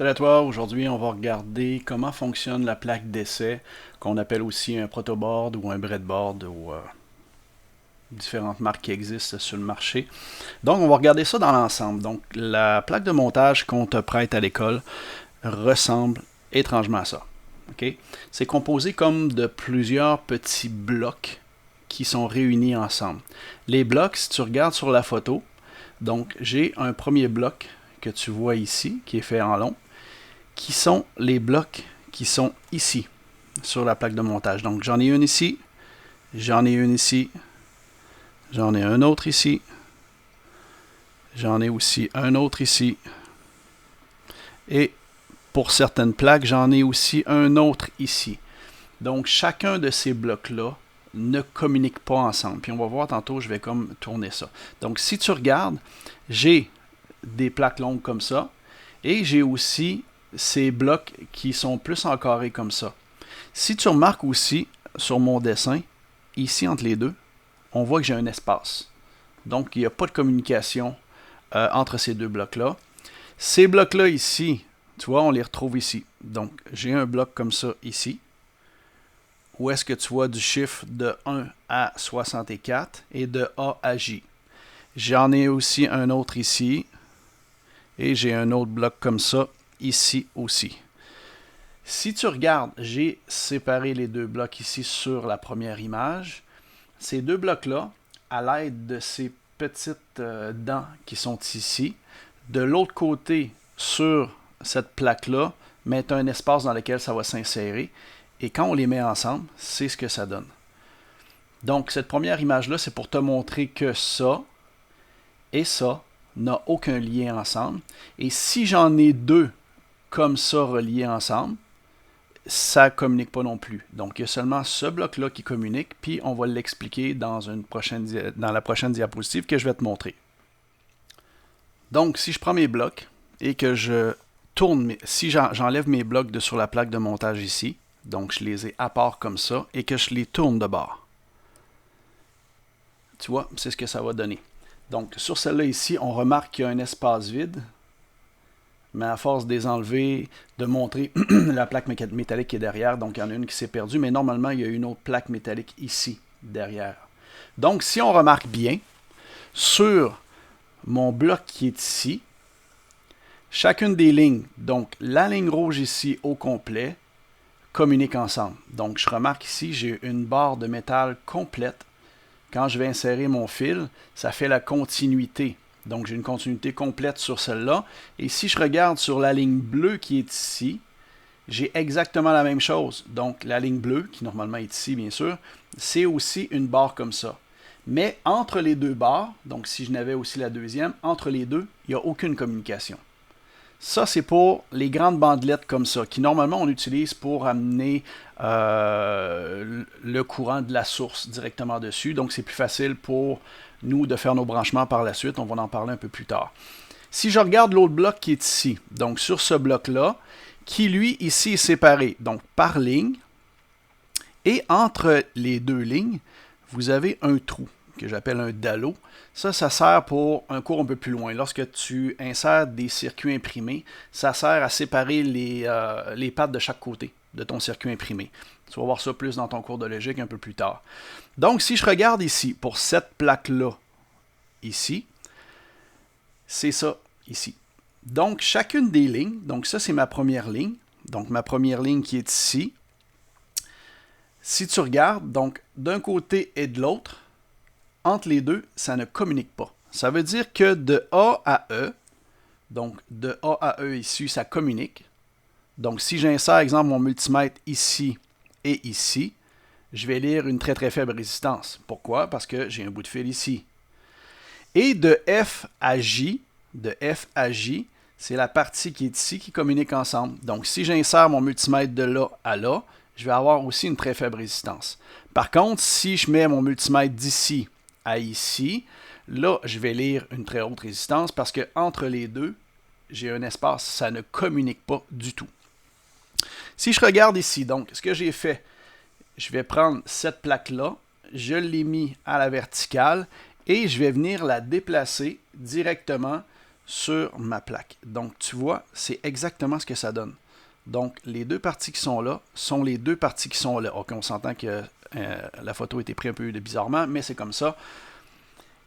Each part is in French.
Salut à toi, aujourd'hui on va regarder comment fonctionne la plaque d'essai, qu'on appelle aussi un protoboard ou un breadboard ou différentes marques qui existent sur le marché. Donc on va regarder ça dans l'ensemble. Donc la plaque de montage qu'on te prête à l'école ressemble étrangement à ça. Okay? C'est composé comme de plusieurs petits blocs qui sont réunis ensemble. Les blocs, si tu regardes sur la photo, donc j'ai un premier bloc que tu vois ici, qui est fait en long, qui sont les blocs qui sont ici, sur la plaque de montage. Donc j'en ai une ici, j'en ai une ici, j'en ai un autre ici, j'en ai aussi un autre ici, et pour certaines plaques, j'en ai aussi un autre ici. Donc chacun de ces blocs-là ne communique pas ensemble. Puis on va voir tantôt, je vais comme tourner ça. Donc si tu regardes, j'ai des plaques longues comme ça, et j'ai aussi ces blocs qui sont plus en carré comme ça. Si tu remarques aussi sur mon dessin, ici entre les deux, on voit que j'ai un espace. Donc il n'y a pas de communication entre ces deux blocs-là. Ces blocs-là ici, tu vois, on les retrouve ici. Donc j'ai un bloc comme ça ici, où est-ce que tu vois du chiffre de 1 à 64 et de A à J. J'en ai aussi un autre ici, et j'ai un autre bloc comme ça ici aussi. Si tu regardes, j'ai séparé les deux blocs ici sur la première image. Ces deux blocs-là, à l'aide de ces petites dents qui sont ici, de l'autre côté, sur cette plaque-là, mettent un espace dans lequel ça va s'insérer. Et quand on les met ensemble, c'est ce que ça donne. Donc, cette première image-là, c'est pour te montrer que ça et ça n'a aucun lien ensemble. Et si j'en ai deux comme ça reliés ensemble, ça ne communique pas non plus. Donc, il y a seulement ce bloc-là qui communique, puis on va l'expliquer dans la prochaine diapositive que je vais te montrer. Donc, si je prends mes blocs et que je tourne, si j'enlève mes blocs de sur la plaque de montage ici, donc je les ai à part comme ça, et que je les tourne de bord, tu vois, c'est ce que ça va donner. Donc, sur celle-là ici, on remarque qu'il y a un espace vide, mais à force de les enlever, de montrer la plaque métallique qui est derrière, donc il y en a une qui s'est perdue, mais normalement, il y a une autre plaque métallique ici, derrière. Donc, si on remarque bien, sur mon bloc qui est ici, chacune des lignes, donc la ligne rouge ici au complet, communique ensemble. Donc, je remarque ici, j'ai une barre de métal complète. Quand je vais insérer mon fil, ça fait la continuité. Donc, j'ai une continuité complète sur celle-là. Et si je regarde sur la ligne bleue qui est ici, j'ai exactement la même chose. Donc, la ligne bleue, qui normalement est ici, bien sûr, c'est aussi une barre comme ça. Mais entre les deux barres, donc si je n'avais aussi la deuxième, entre les deux, il n'y a aucune communication. Ça, c'est pour les grandes bandelettes comme ça, qui normalement on utilise pour amener le courant de la source directement dessus. Donc, c'est plus facile pour nous de faire nos branchements par la suite. On va en parler un peu plus tard. Si je regarde l'autre bloc qui est ici, donc sur ce bloc-là, qui lui, ici, est séparé, donc par ligne, et entre les deux lignes, vous avez un trou que j'appelle un dallot. Ça sert pour un cours un peu plus loin. Lorsque tu insères des circuits imprimés, ça sert à séparer les pattes de chaque côté de ton circuit imprimé. Tu vas voir ça plus dans ton cours de logique un peu plus tard. Donc, si je regarde ici, pour cette plaque-là, ici, c'est ça, ici. Donc, chacune des lignes, donc ça, c'est ma première ligne. Donc, ma première ligne qui est ici. Si tu regardes, donc, d'un côté et de l'autre, entre les deux, ça ne communique pas. Ça veut dire que de A à E, donc de A à E ici, ça communique. Donc si j'insère, exemple, mon multimètre ici et ici, je vais lire une très très faible résistance. Pourquoi? Parce que j'ai un bout de fil ici. Et de F à J, c'est la partie qui est ici qui communique ensemble. Donc si j'insère mon multimètre de là à là, je vais avoir aussi une très faible résistance. Par contre, si je mets mon multimètre d'ici à ici, là, je vais lire une très haute résistance parce que entre les deux, j'ai un espace, ça ne communique pas du tout. Si je regarde ici, donc, ce que j'ai fait, je vais prendre cette plaque-là, je l'ai mis à la verticale et je vais venir la déplacer directement sur ma plaque. Donc, tu vois, c'est exactement ce que ça donne. Donc, les deux parties qui sont là sont les deux parties qui sont là. OK, on s'entend que la photo a été prise un peu bizarrement, mais c'est comme ça.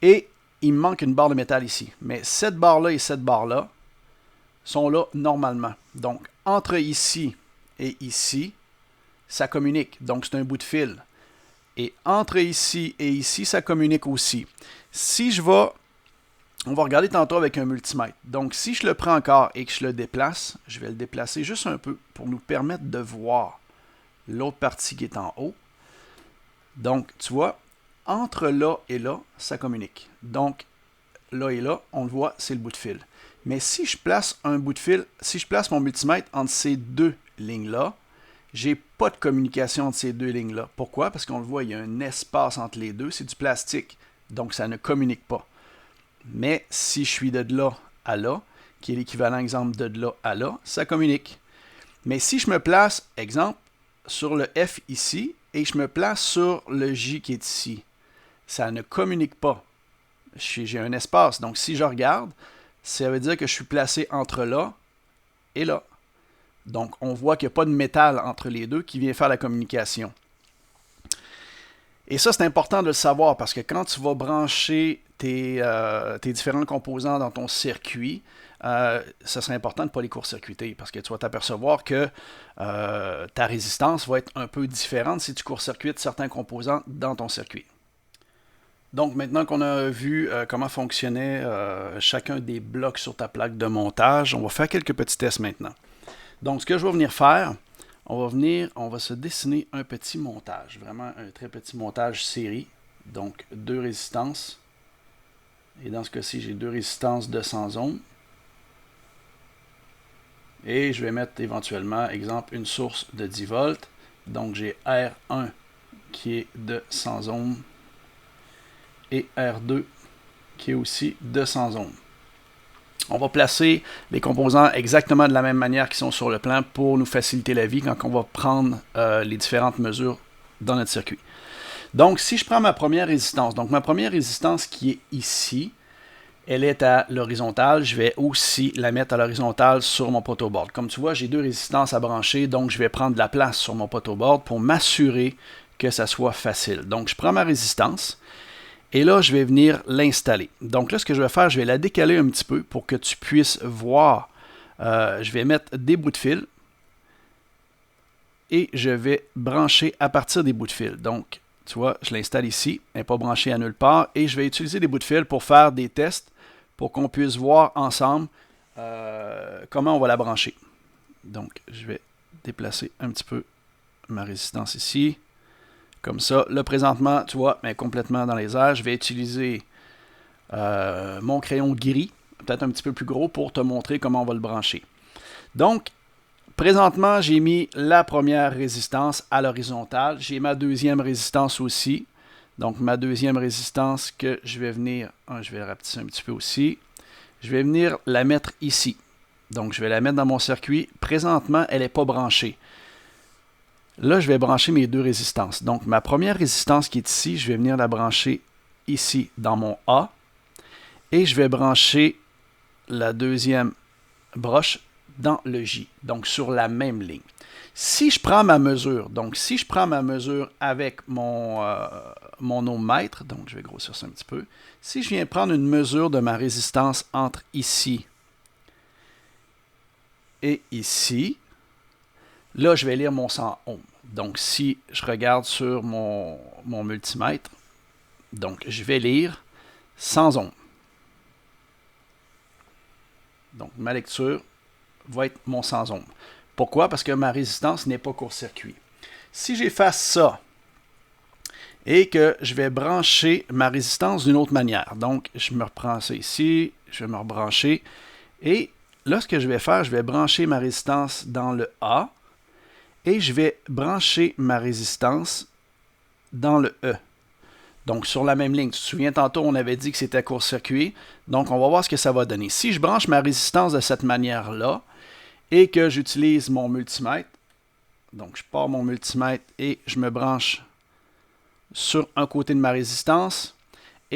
Et il me manque une barre de métal ici. Mais cette barre-là et cette barre-là sont là normalement. Donc, entre ici et ici, ça communique. Donc, c'est un bout de fil. Et entre ici et ici, ça communique aussi. Si je vais... On va regarder tantôt avec un multimètre. Donc, si je le prends encore et que je le déplace, je vais le déplacer juste un peu pour nous permettre de voir l'autre partie qui est en haut. Donc, tu vois, entre là et là, ça communique. Donc, là et là, on le voit, c'est le bout de fil. Mais si je place un bout de fil, si je place mon multimètre entre ces deux lignes-là, j'ai pas de communication entre ces deux lignes-là. Pourquoi? Parce qu'on le voit, il y a un espace entre les deux, c'est du plastique. Donc, ça ne communique pas. Mais si je suis de là à là, qui est l'équivalent, exemple, de là à là, ça communique. Mais si je me place, exemple, sur le F ici, et je me place sur le J qui est ici, ça ne communique pas. J'ai un espace. Donc, si je regarde, ça veut dire que je suis placé entre là et là. Donc, on voit qu'il n'y a pas de métal entre les deux qui vient faire la communication. Et ça, c'est important de le savoir parce que quand tu vas brancher tes différents composants dans ton circuit, ça serait important de ne pas les court-circuiter parce que tu vas t'apercevoir que ta résistance va être un peu différente si tu court-circuites certains composants dans ton circuit. Donc maintenant qu'on a vu comment fonctionnait chacun des blocs sur ta plaque de montage, on va faire quelques petits tests maintenant. Donc ce que je vais venir faire, on va se dessiner un petit montage, vraiment un très petit montage série. Donc 2 résistances. Et dans ce cas-ci, j'ai 2 résistances de 100 ohms. Et je vais mettre éventuellement, exemple, une source de 10 volts. Donc j'ai R1 qui est de 100 ohms. Et R2 qui est aussi de 100 ohms. On va placer les composants exactement de la même manière qu'ils sont sur le plan pour nous faciliter la vie quand on va prendre les différentes mesures dans notre circuit. Donc, si je prends ma première résistance, donc ma première résistance qui est ici, elle est à l'horizontale. Je vais aussi la mettre à l'horizontale sur mon protoboard. Comme tu vois, j'ai 2 résistances à brancher, donc je vais prendre de la place sur mon protoboard pour m'assurer que ça soit facile. Donc, je prends ma résistance. Et là, je vais venir l'installer. Donc là, ce que je vais faire, je vais la décaler un petit peu pour que tu puisses voir. Je vais mettre des bouts de fil et je vais brancher à partir des bouts de fil. Donc, tu vois, je l'installe ici. Elle n'est pas branchée à nulle part. Et je vais utiliser des bouts de fil pour faire des tests pour qu'on puisse voir ensemble comment on va la brancher. Donc, je vais déplacer un petit peu ma résistance ici. Comme ça, là présentement, tu vois, mais complètement dans les airs. Je vais utiliser mon crayon gris, peut-être un petit peu plus gros, pour te montrer comment on va le brancher. Donc, présentement, j'ai mis la première résistance à l'horizontale. J'ai ma deuxième résistance aussi. Donc, ma deuxième résistance que je vais venir, je vais rapetisser un petit peu aussi. Je vais venir la mettre ici. Donc, je vais la mettre dans mon circuit. Présentement, elle n'est pas branchée. Là, je vais brancher mes 2 résistances. Donc, ma première résistance qui est ici, je vais venir la brancher ici dans mon A. Et je vais brancher la deuxième broche dans le J. Donc, sur la même ligne. Si je prends ma mesure, avec mon ohmmètre, donc je vais grossir ça un petit peu. Si je viens prendre une mesure de ma résistance entre ici et ici, là, je vais lire mon 100 ohms. Donc, si je regarde sur mon multimètre, donc je vais lire 100 ohms. Donc, ma lecture va être mon 100 ohms. Pourquoi? Parce que ma résistance n'est pas court-circuit. Si j'efface ça et que je vais brancher ma résistance d'une autre manière, donc je me reprends ça ici, je vais me rebrancher, et là, ce que je vais faire, je vais brancher ma résistance dans le A, et je vais brancher ma résistance dans le E. Donc, sur la même ligne. Tu te souviens, tantôt, on avait dit que c'était court-circuit. Donc, on va voir ce que ça va donner. Si je branche ma résistance de cette manière-là et que j'utilise mon multimètre, donc je pars mon multimètre et je me branche sur un côté de ma résistance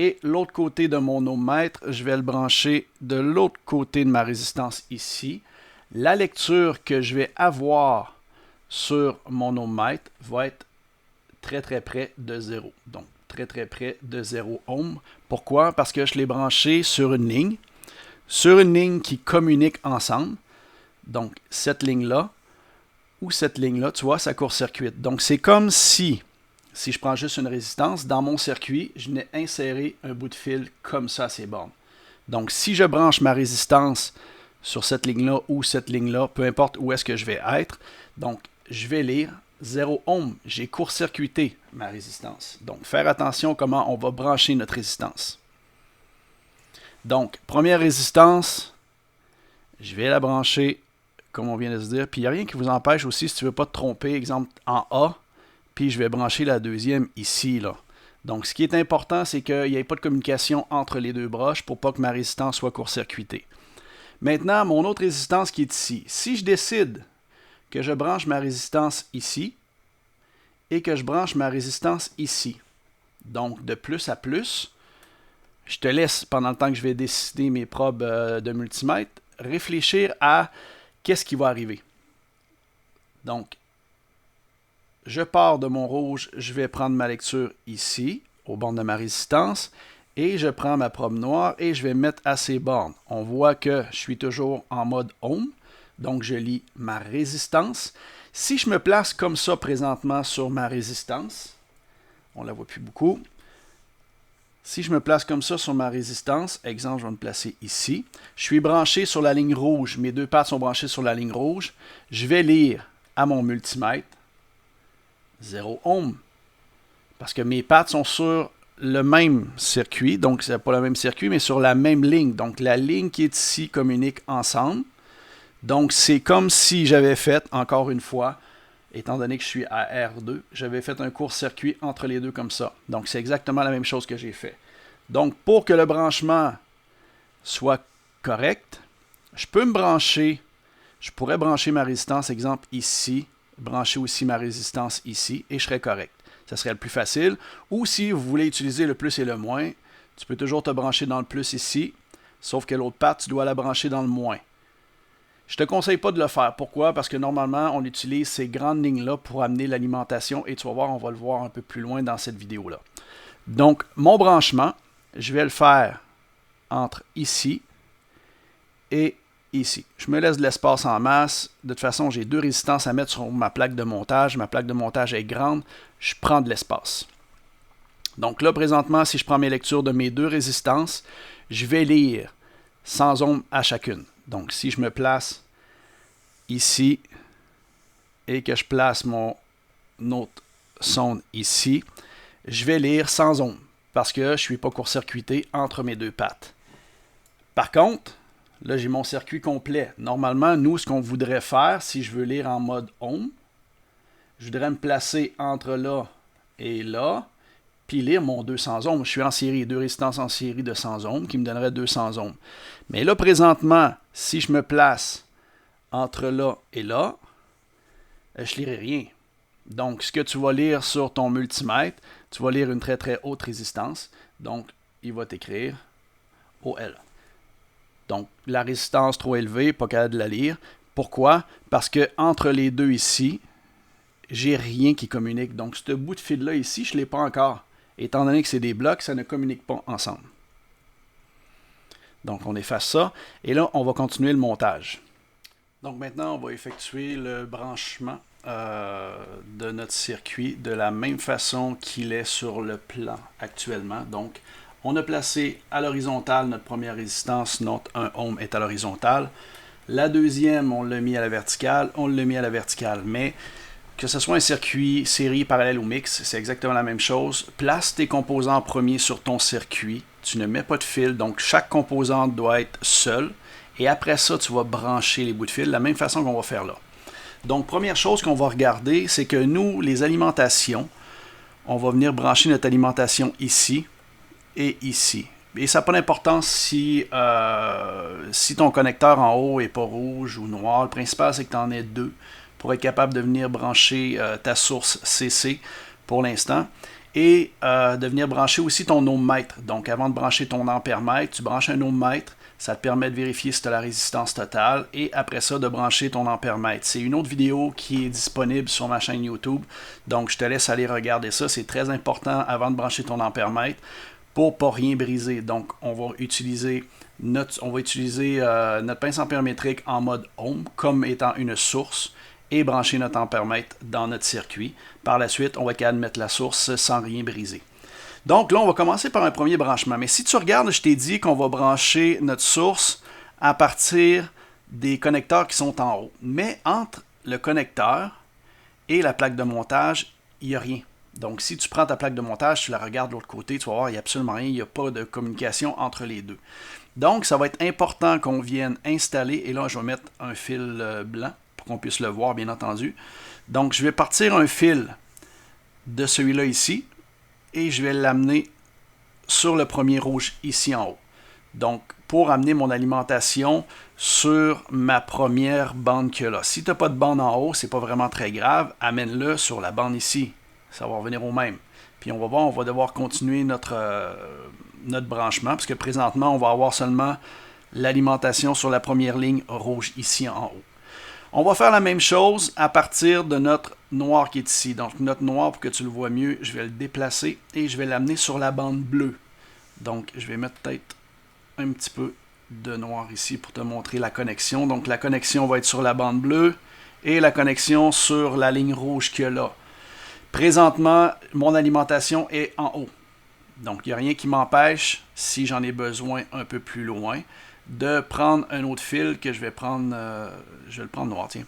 Et l'autre côté de mon ohmmètre, je vais le brancher de l'autre côté de ma résistance ici. La lecture que je vais avoir sur mon ohmmètre va être très très près de 0. Donc très très près de 0 ohm. Pourquoi? Parce que je l'ai branché sur une ligne qui communique ensemble. Donc cette ligne-là ou cette ligne-là, tu vois, ça court-circuite. Donc c'est comme si je prends juste une résistance, dans mon circuit, je n'ai inséré un bout de fil comme ça à ces bornes. Donc si je branche ma résistance sur cette ligne-là ou cette ligne-là, peu importe où est-ce que je vais être, donc je vais lire 0 ohm. J'ai court-circuité ma résistance. Donc faire attention comment on va brancher notre résistance. Donc première résistance, je vais la brancher comme on vient de se dire. Puis il n'y a rien qui vous empêche aussi, si tu ne veux pas te tromper, exemple en A, puis je vais brancher la deuxième ici, là. Donc, ce qui est important, c'est qu'il n'y ait pas de communication entre les deux broches pour pas que ma résistance soit court-circuitée. Maintenant, mon autre résistance qui est ici. Si je décide que je branche ma résistance ici et que je branche ma résistance ici, donc de plus à plus, je te laisse, pendant le temps que je vais décider mes probes de multimètre, réfléchir à qu'est-ce qui va arriver. Donc, je pars de mon rouge, je vais prendre ma lecture ici, au bord de ma résistance, et je prends ma probe noire et je vais mettre à ces bornes. On voit que je suis toujours en mode ohm, donc je lis ma résistance. Si je me place comme ça présentement sur ma résistance, on ne la voit plus beaucoup. Si je me place comme ça sur ma résistance, exemple, je vais me placer ici. Je suis branché sur la ligne rouge, mes deux pattes sont branchées sur la ligne rouge. Je vais lire à mon multimètre 0 ohm. Parce que mes pattes sont sur le même circuit, donc c'est pas le même circuit, mais sur la même ligne. Donc la ligne qui est ici communique ensemble. Donc c'est comme si j'avais fait, encore une fois, étant donné que je suis à R2, j'avais fait un court-circuit entre les deux comme ça. Donc c'est exactement la même chose que j'ai fait. Donc pour que le branchement soit correct, je peux me brancher, je pourrais brancher ma résistance, exemple ici, brancher aussi ma résistance ici, et je serais correct. Ça serait le plus facile. Ou si vous voulez utiliser le plus et le moins, tu peux toujours te brancher dans le plus ici, sauf que l'autre patte, tu dois la brancher dans le moins. Je ne te conseille pas de le faire. Pourquoi? Parce que normalement, on utilise ces grandes lignes-là pour amener l'alimentation, et tu vas voir, on va le voir un peu plus loin dans cette vidéo-là. Donc, mon branchement, je vais le faire entre ici et ici. Je me laisse de l'espace en masse. De toute façon, j'ai deux résistances à mettre sur ma plaque de montage. Ma plaque de montage est grande. Je prends de l'espace. Donc là, présentement, si je prends mes lectures de mes deux résistances, je vais lire sans ohm à chacune. Donc, si je me place ici et que je place mon autre sonde ici, je vais lire sans ohm parce que je ne suis pas court-circuité entre mes deux pattes. Par contre, là, j'ai mon circuit complet. Normalement, nous, ce qu'on voudrait faire, si je veux lire en mode ohm, je voudrais me placer entre là et là, puis lire mon 200 ohms. Je suis en série, deux résistances en série de 100 ohms qui me donneraient 200 ohms. Mais là, présentement, si je me place entre là et là, je ne lirai rien. Donc, ce que tu vas lire sur ton multimètre, tu vas lire une très très haute résistance. Donc, il va t'écrire OL. Donc, la résistance trop élevée, pas capable de la lire. Pourquoi? Parce que entre les deux ici, j'ai rien qui communique. Donc, ce bout de fil-là ici, je ne l'ai pas encore. Étant donné que c'est des blocs, ça ne communique pas ensemble. Donc, on efface ça. Et là, on va continuer le montage. Donc, maintenant, on va effectuer le branchement de notre circuit de la même façon qu'il est sur le plan actuellement. Donc, on a placé à l'horizontale notre première résistance, notre 1 ohm est à l'horizontale. La deuxième, on l'a mis à la verticale, on l'a mis à la verticale. Mais que ce soit un circuit série, parallèle ou mix, c'est exactement la même chose. Place tes composants en premier sur ton circuit. Tu ne mets pas de fil, donc chaque composante doit être seule. Et après ça, tu vas brancher les bouts de fil de la même façon qu'on va faire là. Donc, première chose qu'on va regarder, c'est que nous, les alimentations, on va venir brancher notre alimentation ici et ici. Et ça n'a pas d'importance si ton connecteur en haut n'est pas rouge ou noir. Le principal, c'est que tu en aies deux pour être capable de venir brancher ta source CC pour l'instant. et de venir brancher aussi ton ohmmètre. Donc avant de brancher ton ampèremètre, tu branches un ohmmètre, ça te permet de vérifier si tu as la résistance totale et après ça de brancher ton ampèremètre. C'est une autre vidéo qui est disponible sur ma chaîne YouTube, donc je te laisse aller regarder ça, c'est très important avant de brancher ton ampèremètre pour ne pas rien briser. Donc on va utiliser notre pince ampérométrique en mode ohm comme étant une source et brancher notre ampèremètre dans notre circuit. Par la suite, on va être capable de mettre la source sans rien briser. Donc là, on va commencer par un premier branchement. Mais si tu regardes, je t'ai dit qu'on va brancher notre source à partir des connecteurs qui sont en haut. Mais entre le connecteur et la plaque de montage, il n'y a rien. Donc si tu prends ta plaque de montage, tu la regardes de l'autre côté, tu vas voir, il n'y a absolument rien, il n'y a pas de communication entre les deux. Donc ça va être important qu'on vienne installer, et là je vais mettre un fil blanc, pour qu'on puisse le voir, bien entendu. Donc, je vais partir un fil de celui-là ici et je vais l'amener sur le premier rouge ici en haut. Donc, pour amener mon alimentation sur ma première bande que là. Si tu n'as pas de bande en haut, c'est pas vraiment très grave. Amène-le sur la bande ici. Ça va revenir au même. Puis on va voir, on va devoir continuer notre branchement parce que présentement, on va avoir seulement l'alimentation sur la première ligne rouge ici en haut. On va faire la même chose à partir de notre noir qui est ici. Donc notre noir, pour que tu le vois mieux, je vais le déplacer et je vais l'amener sur la bande bleue. Donc je vais mettre peut-être un petit peu de noir ici pour te montrer la connexion. Donc la connexion va être sur la bande bleue et la connexion sur la ligne rouge qu'il y a là. Présentement, mon alimentation est en haut. Donc il n'y a rien qui m'empêche, si j'en ai besoin un peu plus loin, de prendre un autre fil que je vais prendre, je vais le prendre noir, tiens.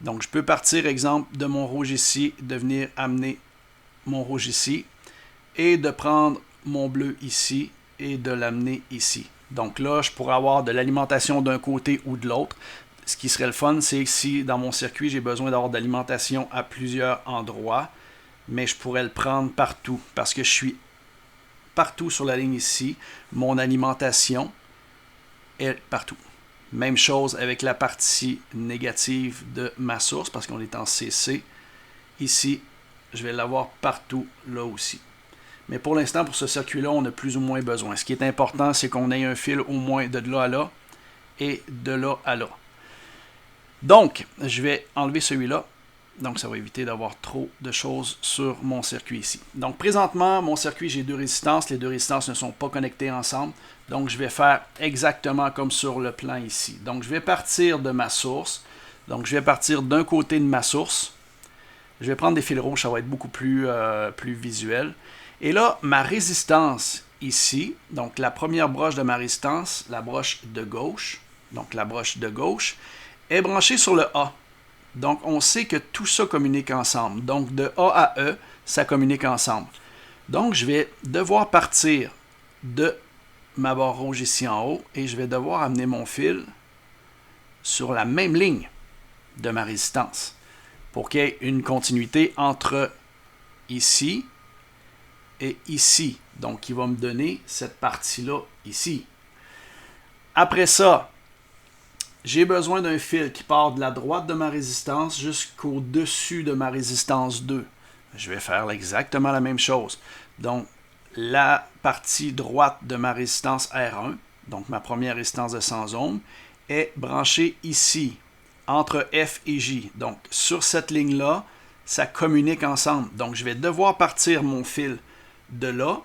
Donc je peux partir, exemple, de mon rouge ici, de venir amener mon rouge ici, et de prendre mon bleu ici, et de l'amener ici. Donc là, je pourrais avoir de l'alimentation d'un côté ou de l'autre. Ce qui serait le fun, c'est que si dans mon circuit, j'ai besoin d'avoir de l'alimentation à plusieurs endroits, mais je pourrais le prendre partout, parce que je suis partout sur la ligne ici, mon alimentation est partout. Même chose avec la partie négative de ma source, parce qu'on est en CC. Ici, je vais l'avoir partout, là aussi. Mais pour l'instant, pour ce circuit-là, on a plus ou moins besoin. Ce qui est important, c'est qu'on ait un fil au moins de là à là et de là à là. Donc, je vais enlever celui-là. Donc, ça va éviter d'avoir trop de choses sur mon circuit ici. Donc, présentement, mon circuit, j'ai deux résistances. Les deux résistances ne sont pas connectées ensemble. Donc, je vais faire exactement comme sur le plan ici. Donc, je vais partir de ma source. Donc, je vais partir d'un côté de ma source. Je vais prendre des fils rouges, ça va être beaucoup plus visuel. Et là, ma résistance ici, donc la première broche de ma résistance, la broche de gauche, donc la broche de gauche, est branchée sur le A. Donc, on sait que tout ça communique ensemble. Donc, de A à E, ça communique ensemble. Donc, je vais devoir partir de ma barre rouge ici en haut et je vais devoir amener mon fil sur la même ligne de ma résistance pour qu'il y ait une continuité entre ici et ici. Donc, il va me donner cette partie-là ici. Après ça, j'ai besoin d'un fil qui part de la droite de ma résistance jusqu'au-dessus de ma résistance 2. Je vais faire exactement la même chose. Donc, la partie droite de ma résistance R1, donc ma première résistance de 100 ohms, est branchée ici, entre F et J. Donc, sur cette ligne-là, ça communique ensemble. Donc, je vais devoir partir mon fil de là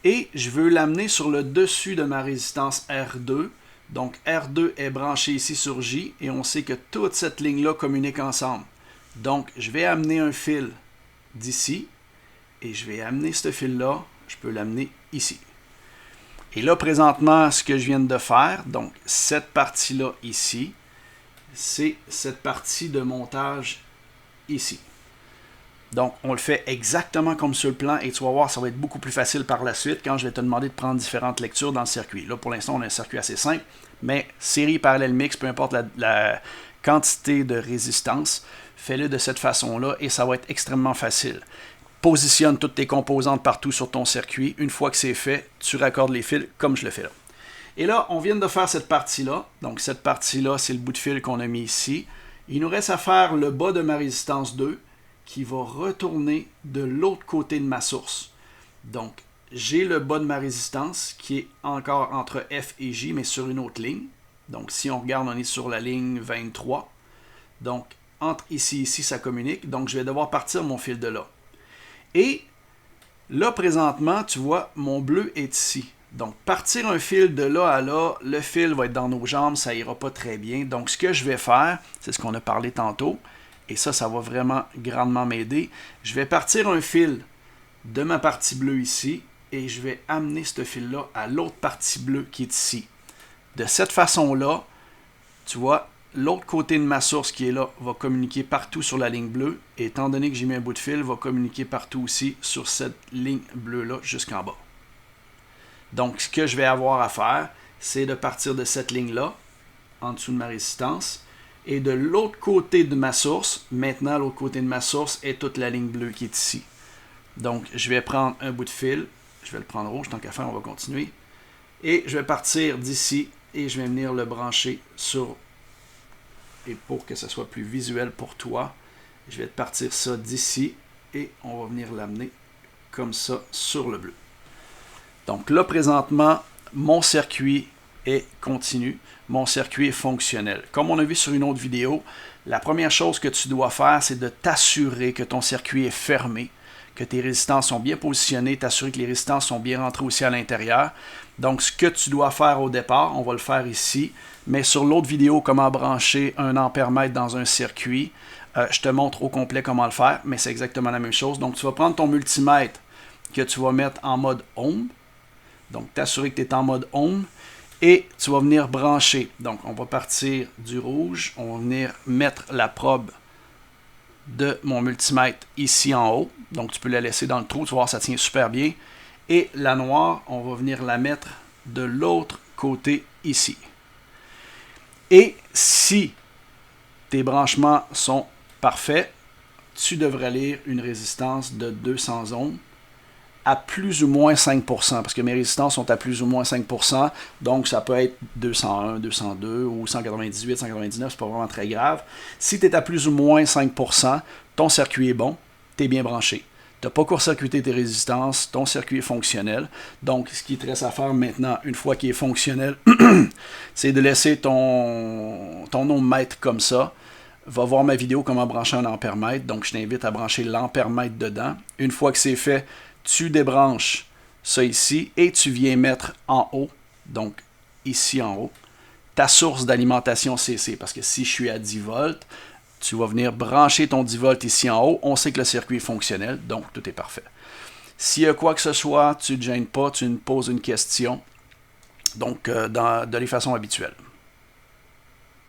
et je veux l'amener sur le dessus de ma résistance R2. Donc, R2 est branché ici sur J et on sait que toute cette ligne-là communique ensemble. Donc, je vais amener un fil d'ici et je vais amener ce fil-là, je peux l'amener ici. Et là, présentement, ce que je viens de faire, donc cette partie-là ici, c'est cette partie de montage ici. Donc, on le fait exactement comme sur le plan et tu vas voir, ça va être beaucoup plus facile par la suite quand je vais te demander de prendre différentes lectures dans le circuit. Là, pour l'instant, on a un circuit assez simple, mais série, parallèle, mix, peu importe la quantité de résistance, fais-le de cette façon-là et ça va être extrêmement facile. Positionne toutes tes composantes partout sur ton circuit. Une fois que c'est fait, tu raccordes les fils comme je le fais là. Et là, on vient de faire cette partie-là. Donc, cette partie-là, c'est le bout de fil qu'on a mis ici. Il nous reste à faire le bas de ma résistance 2, qui va retourner de l'autre côté de ma source. Donc, j'ai le bas de ma résistance qui est encore entre F et J, mais sur une autre ligne. Donc, si on regarde, on est sur la ligne 23. Donc, entre ici et ici, ça communique. Donc, je vais devoir partir mon fil de là. Et là, présentement, tu vois, mon bleu est ici. Donc, partir un fil de là à là, le fil va être dans nos jambes, ça ira pas très bien. Donc, ce que je vais faire, c'est ce qu'on a parlé tantôt, et ça va vraiment grandement m'aider. Je vais partir un fil de ma partie bleue ici, et je vais amener ce fil-là à l'autre partie bleue qui est ici. De cette façon-là, tu vois, l'autre côté de ma source qui est là va communiquer partout sur la ligne bleue, et étant donné que j'ai mis un bout de fil, va communiquer partout aussi sur cette ligne bleue-là jusqu'en bas. Donc, ce que je vais avoir à faire, c'est de partir de cette ligne-là, en dessous de ma résistance, et de l'autre côté de ma source, maintenant, l'autre côté de ma source est toute la ligne bleue qui est ici. Donc, je vais prendre un bout de fil, je vais le prendre rouge, tant qu'à faire, on va continuer, et je vais partir d'ici, et je vais venir le brancher sur, et pour que ce soit plus visuel pour toi, je vais partir ça d'ici, et on va venir l'amener comme ça sur le bleu. Donc là, présentement, mon circuit est continu, mon circuit est fonctionnel. Comme on a vu sur une autre vidéo, la première chose que tu dois faire, c'est de t'assurer que ton circuit est fermé, que tes résistances sont bien positionnées, t'assurer que les résistances sont bien rentrées aussi à l'intérieur. Donc, ce que tu dois faire au départ, on va le faire ici, mais sur l'autre vidéo, comment brancher un ampèremètre dans un circuit, je te montre au complet comment le faire, mais c'est exactement la même chose. Donc, tu vas prendre ton multimètre que tu vas mettre en mode ohm. Donc, t'assurer que tu es en mode ohm et tu vas venir brancher. Donc, on va partir du rouge. On va venir mettre la probe de mon multimètre ici en haut. Donc, tu peux la laisser dans le trou. Tu vas voir, ça tient super bien. Et la noire, on va venir la mettre de l'autre côté ici. Et si tes branchements sont parfaits, tu devrais lire une résistance de 200 ohms à plus ou moins 5%, parce que mes résistances sont à plus ou moins 5%, donc ça peut être 201, 202 ou 198, 199, c'est pas vraiment très grave. Si tu es à plus ou moins 5%, ton circuit est bon, tu es bien branché. Tu n'as pas court-circuité tes résistances, ton circuit est fonctionnel. Donc, ce qui te reste à faire maintenant, une fois qu'il est fonctionnel, c'est de laisser ton ohmmètre comme ça. Va voir ma vidéo comment brancher un ampèremètre, donc je t'invite à brancher l'ampèremètre dedans. Une fois que c'est fait, tu débranches ça ici et tu viens mettre en haut, donc ici en haut, ta source d'alimentation CC. Parce que si je suis à 10 volts, tu vas venir brancher ton 10 volts ici en haut. On sait que le circuit est fonctionnel, donc tout est parfait. S'il y a quoi que ce soit, tu ne te gênes pas, tu me poses une question. Donc, de les façons habituelles.